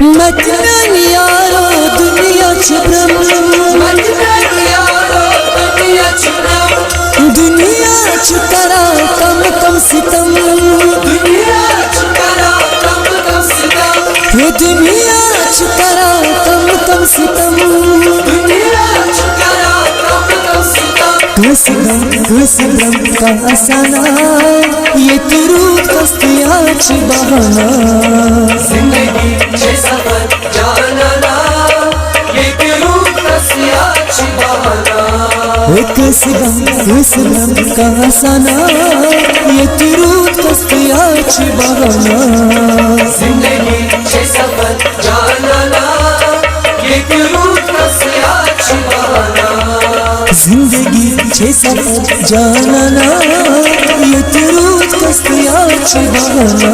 मतन यारो दुनिया छुब्रम, दुनिया छुकरा कम कम सितम, दुनिया छुकरा कम कम सितम, दुनिया छुकरा कम कम सितम, दुनिया छुकरा कम कम सितम। कुसदम का असाना ये तुरूद कस्तिया च बहाना, जिंदगी छे सफर जाना ना ये तुरूद कस्तिया च बहाना। कुसदम का असाना ये तुरूद कस्तिया च बहाना, जिंदगी छे सफर जाना ना ये तुरूद कस्तिया च बहाना, जिंदगी छे सफर जाना ना ये तुरूद कस्तिया च बहाना।